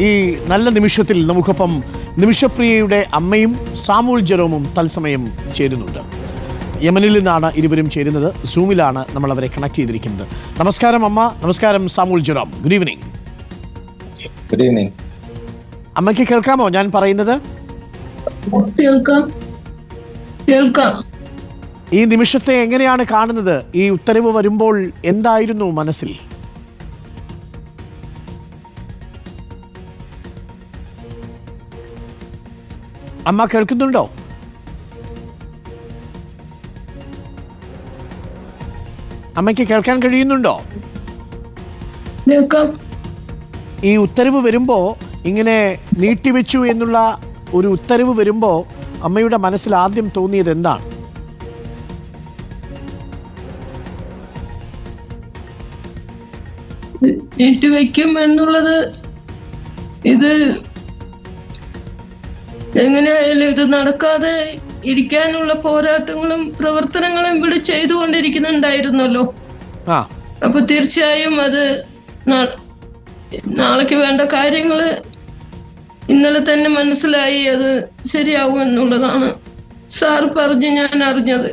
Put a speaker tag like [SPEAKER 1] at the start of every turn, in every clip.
[SPEAKER 1] ഈ നല്ല നിമിഷത്തിൽ നമുക്കൊപ്പം നിമിഷപ്രിയയുടെ അമ്മയും സാമുൽ ജെറോമും തത്സമയം ചേരുന്നുണ്ട്. യമനിൽ നിന്നാണ് ഇരുവരും ചേരുന്നത്. സൂമിലാണ് നമ്മൾ അവരെ കണക്ട് ചെയ്തിരിക്കുന്നത്. നമസ്കാരം അമ്മ. നമസ്കാരം Samuel Jerome. Good evening.
[SPEAKER 2] Good evening.
[SPEAKER 1] അമ്മയ്ക്ക് കേൾക്കാമോ ഞാൻ പറയുന്നത്?
[SPEAKER 3] കേൾക്കാം.
[SPEAKER 1] ഈ നിമിഷത്തെ എങ്ങനെയാണ് കാണുന്നത്? ഈ ഉത്തരവ് വരുമ്പോൾ എന്തായിരുന്നു മനസ്സിൽ? അമ്മ കേൾക്കുന്നുണ്ടോ? അമ്മയ്ക്ക് കേൾക്കാൻ കഴിയുന്നുണ്ടോ? ഈ ഉത്തരവ് വരുമ്പോ, ഇങ്ങനെ നീട്ടിവെച്ചു എന്നുള്ള ഒരു ഉത്തരവ് വരുമ്പോ അമ്മയുടെ മനസ്സിൽ ആദ്യം തോന്നിയത് എന്താണ്?
[SPEAKER 3] നീട്ടിവെക്കും എന്നുള്ളത്, ഇത് എങ്ങനെയായാലും ഇത് നടക്കാതെ ഇരിക്കാനുള്ള പോരാട്ടങ്ങളും പ്രവർത്തനങ്ങളും ഇവിടെ ചെയ്തുകൊണ്ടിരിക്കുന്നുണ്ടായിരുന്നല്ലോ. അപ്പൊ തീർച്ചയായും അത് നാളേക്ക് വേണ്ട കാര്യങ്ങള് ഇന്നലെ തന്നെ മനസ്സിലായി. അത് ശരിയാവും എന്നുള്ളതാണ് സാർ പറഞ്ഞ് ഞാൻ അറിഞ്ഞത്.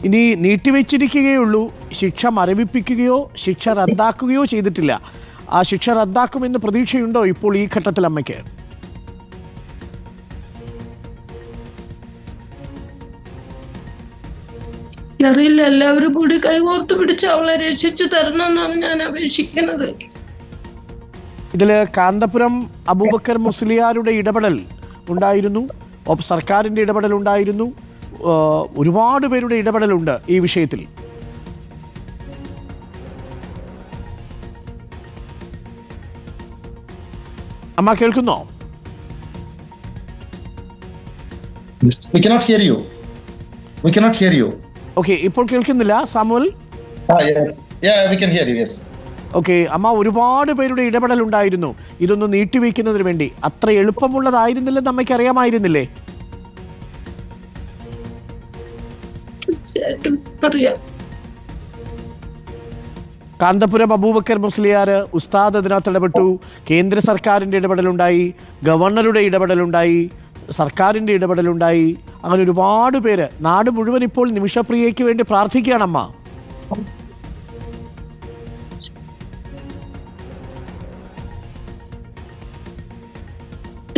[SPEAKER 1] ഇനി നീട്ടിവെച്ചിരിക്കുകയുള്ളൂ. ശിക്ഷ മരവിപ്പിക്കുകയോ ശിക്ഷ റദ്ദാക്കുകയോ ചെയ്തിട്ടില്ല. ആ ശിക്ഷ റദ്ദാക്കുമെന്ന് പ്രതീക്ഷയുണ്ടോ ഇപ്പോൾ ഈ ഘട്ടത്തിൽ അമ്മയ്ക്ക്?
[SPEAKER 3] അറിയില്ല. എല്ലാവരും കൂടി കൈകോർത്ത് പിടിച്ച് അവളെ രക്ഷിച്ചു തരണമെന്നാണ് ഞാൻ അപേക്ഷിക്കുന്നത്.
[SPEAKER 1] ഇതില് കാന്തപുരം അബൂബക്കർ മുസ്ലിയാരുടെ ഇടപെടൽ ഉണ്ടായിരുന്നു, സർക്കാരിന്റെ ഇടപെടൽ ഉണ്ടായിരുന്നു, ഒരുപാട് പേരുടെ ഇടപെടലുണ്ട് ഈ വിഷയത്തിൽ. അമ്മ കേൾക്കുന്നോ?
[SPEAKER 2] We cannot hear you. We cannot hear you.
[SPEAKER 1] Okay, ഇപ്പോൾ കേൾക്കുന്നില്ല Samuel?
[SPEAKER 2] Yes. Yeah, we can hear you. Yes.
[SPEAKER 1] Okay അമ്മ, ഒരുപാട് പേരുടെ ഇടപെടൽ ഉണ്ടായിരുന്നു ഇതൊന്ന് നീട്ടിവെക്കുന്നതിന് വേണ്ടി. അത്ര എളുപ്പമുള്ളതായിരുന്നില്ലെന്ന് അമ്മയ്ക്ക് അറിയാമായിരുന്നില്ലേ? കാന്തപുരം അബൂബക്കർ മുസ്ലിയാർ ഉസ്താദ് അതിനകത്ത് ഇടപെട്ടു. കേന്ദ്ര സർക്കാരിൻ്റെ ഇടപെടലുണ്ടായി, ഗവർണറുടെ ഇടപെടലുണ്ടായി, സർക്കാരിൻ്റെ ഇടപെടലുണ്ടായി. അങ്ങനെ ഒരുപാട് പേര്, നാട് മുഴുവൻ ഇപ്പോൾ നിമിഷപ്രിയയ്ക്ക് വേണ്ടി പ്രാർത്ഥിക്കുകയാണമ്മ.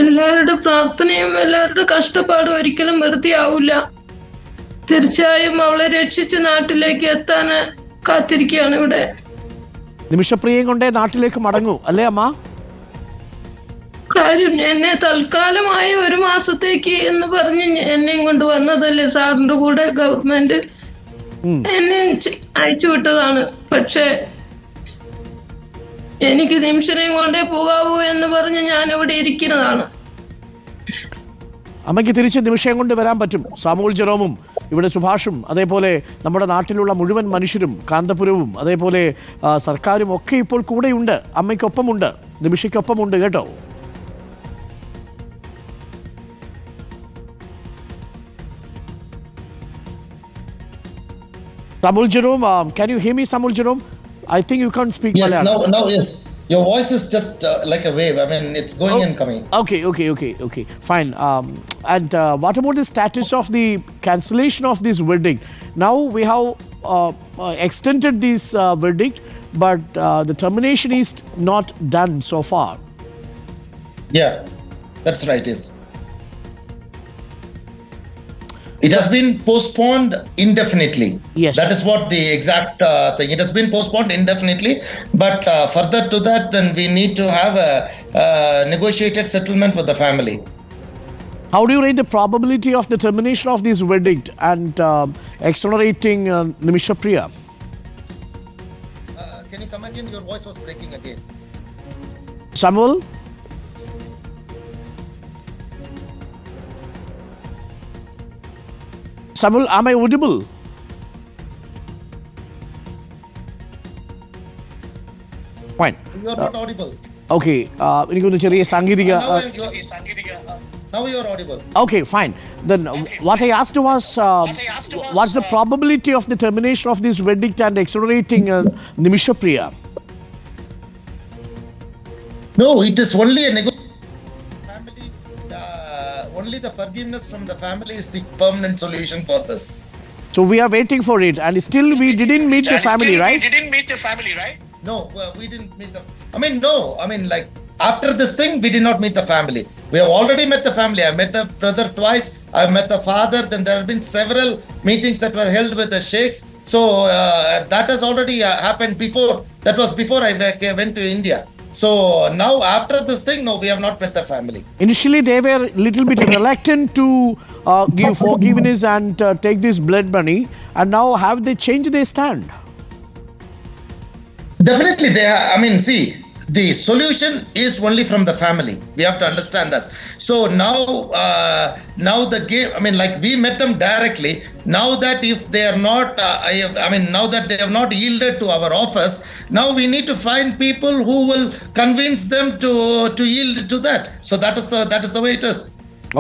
[SPEAKER 3] എല്ലാവരുടെ പ്രാർത്ഥനയും എല്ലാവരുടെ കഷ്ടപ്പാടും ഒരിക്കലും വെറുതെ ആവില്ല. തീർച്ചയായും അവളെ രക്ഷിച്ച് നാട്ടിലേക്ക് എത്താൻ കാത്തിരിക്കുകയാണ് ഇവിടെ.
[SPEAKER 1] നിമിഷപ്രിയയും കൊണ്ടേ നാട്ടിലേക്ക് മടങ്ങൂ അല്ലേ അമ്മ?
[SPEAKER 3] കാര്യം എന്നെ തൽക്കാലമായ 1 മാസത്തേക്ക് എന്ന് പറഞ്ഞ് എന്നെയും കൊണ്ട് വന്നതല്ലേ സാറിന്റെ കൂടെ ഗവൺമെന്റ് എന്നെ അയച്ചുവിട്ടതാണ്. പക്ഷെ എനിക്ക് നിമിഷനെയും കൊണ്ടേ പോകാവൂ എന്ന് പറഞ്ഞ് ഞാൻ ഇവിടെ ഇരിക്കുന്നതാണ്.
[SPEAKER 1] അമ്മയ്ക്ക് തിരിച്ച് നിമിഷം കൊണ്ട് വരാൻ പറ്റും. സാമുൽ ജെറോമും ഇവിടെ സുഭാഷും, അതേപോലെ നമ്മുടെ നാട്ടിലുള്ള മുഴുവൻ മനുഷ്യരും, കാന്തപുരവും, അതേപോലെ സർക്കാരും ഒക്കെ ഇപ്പോൾ കൂടെയുണ്ട്. അമ്മയ്ക്കൊപ്പമുണ്ട്, നിമിഷയ്ക്കൊപ്പമുണ്ട് കേട്ടോ. Samul Jerome, can you hear me, Samul Jerome? I think you can't speak Malayalam.
[SPEAKER 2] Yes, no, yes. Your voice is just like a wave. I mean, it's going and coming.
[SPEAKER 1] Okay. Fine. And what about the status of the cancellation of this verdict? Now we have extended this verdict, but the termination is not done so far.
[SPEAKER 2] Yeah, that's right. Yes. It has been postponed indefinitely.
[SPEAKER 1] Yes.
[SPEAKER 2] That is what the exact thing. It has been postponed indefinitely. But further to that, then we need to have a negotiated settlement with the family.
[SPEAKER 1] How do you rate the probability of the termination of this verdict and exonerating Nimisha Priya?
[SPEAKER 2] Can you come again? Your voice was breaking again.
[SPEAKER 1] Samuel? Samuel, am I audible? Fine.
[SPEAKER 2] You are not audible.
[SPEAKER 1] Okay. എനിക്കൊന്ന് ചെറിയ സാങ്കേതിക.
[SPEAKER 2] Now you are audible.
[SPEAKER 1] Okay, fine. Then what I asked was, what's the probability of the termination of this verdict and exonerating Nimisha Priya?
[SPEAKER 2] No, it is only a family. Only the forgiveness from the family is the permanent solution for this.
[SPEAKER 1] So we are waiting for it, and still we didn't meet the family, right?
[SPEAKER 2] No, we didn't meet them. No. Like after this thing, we did not meet the family. We have already met the family. I met the brother twice. I've met the father. Then there have been several meetings that were held with the sheikhs. So that has already happened before. That was before I went to India. So now after this thing, no, we have not met the family.
[SPEAKER 1] Initially, they were a little bit reluctant to give forgiveness and take this blood money, and now have they changed their stand?
[SPEAKER 2] Definitely, see, the solution is only from the family. We have to understand this. So now the game. Like we met them directly. Now that if they are not, now that they have not yielded to our offers, now we need to find people who will convince them to yield to that. So that is the way it is.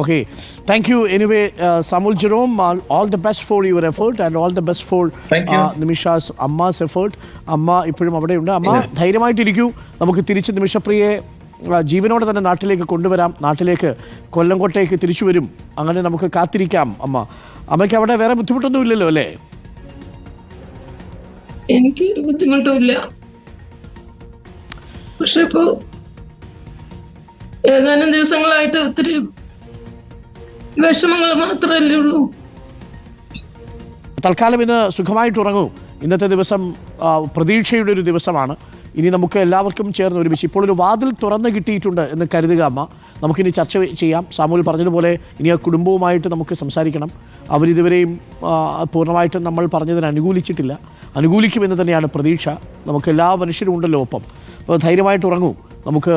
[SPEAKER 1] Okay, thank you. Anyway, Samuel Jerome, all the best for your effort and all the best for
[SPEAKER 2] Thank you.
[SPEAKER 1] Nimisha's Amma's effort. Amma ഇപ്പോഴും അവിടെയുണ്ട്. അമ്മ ധൈര്യമായിട്ടിരിക്കൂ. നമുക്ക് തിരിച്ച് നിമിഷപ്രിയയെ ജീവനോടെ തന്നെ നാട്ടിലേക്ക് കൊണ്ടുവരാം. നാട്ടിലേക്ക് കൊല്ലംകോട്ടേക്ക് തിരിച്ചു വരും. അങ്ങനെ നമുക്ക് കാത്തിരിക്കാം. അമ്മയ്ക്ക് അവിടെ വേറെ ബുദ്ധിമുട്ടൊന്നും ഇല്ലല്ലോ അല്ലേ?
[SPEAKER 3] എനിക്ക് ഒരു ബുദ്ധിമുട്ടുമില്ല. പക്ഷെ ഇപ്പോ ഏതാനും ദിവസങ്ങളായിട്ട് ഒത്തിരി വിഷമങ്ങൾ മാത്രമല്ലേ ഉള്ളൂ.
[SPEAKER 1] തൽക്കാലം ഇന്ന് സുഖമായിട്ട് ഉറങ്ങൂ. ഇന്നത്തെ ദിവസം പ്രതീക്ഷയുടെ ഒരു ദിവസമാണ്. ഇനി നമുക്ക് എല്ലാവർക്കും ചേർന്ന് ഒരുമിച്ച് ഇപ്പോൾ ഒരു വാതിൽ തുറന്ന് കിട്ടിയിട്ടുണ്ട് എന്ന് കരുതുക അമ്മ. നമുക്കിനി ചർച്ച ചെയ്യാം. സാമുവൽ പറഞ്ഞതുപോലെ ഇനി ആ കുടുംബവുമായിട്ട് നമുക്ക് സംസാരിക്കണം. അവരിതുവരെയും പൂർണ്ണമായിട്ടും നമ്മൾ പറഞ്ഞതിന് അനുകൂലിച്ചിട്ടില്ല. അനുകൂലിക്കുമെന്ന് തന്നെയാണ് പ്രതീക്ഷ. നമുക്ക് എല്ലാ മനുഷ്യരും ഉണ്ടല്ലോ ഒപ്പം. അപ്പോൾ ധൈര്യമായിട്ട് ഉറങ്ങൂ. നമുക്ക്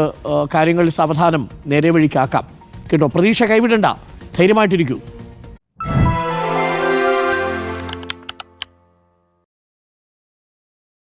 [SPEAKER 1] കാര്യങ്ങൾ സാവധാനം നേരെ വഴിക്കാക്കാം കേട്ടോ. പ്രതീക്ഷ കൈവിടണ്ട. ധൈര്യമായിട്ടിരിക്കൂ.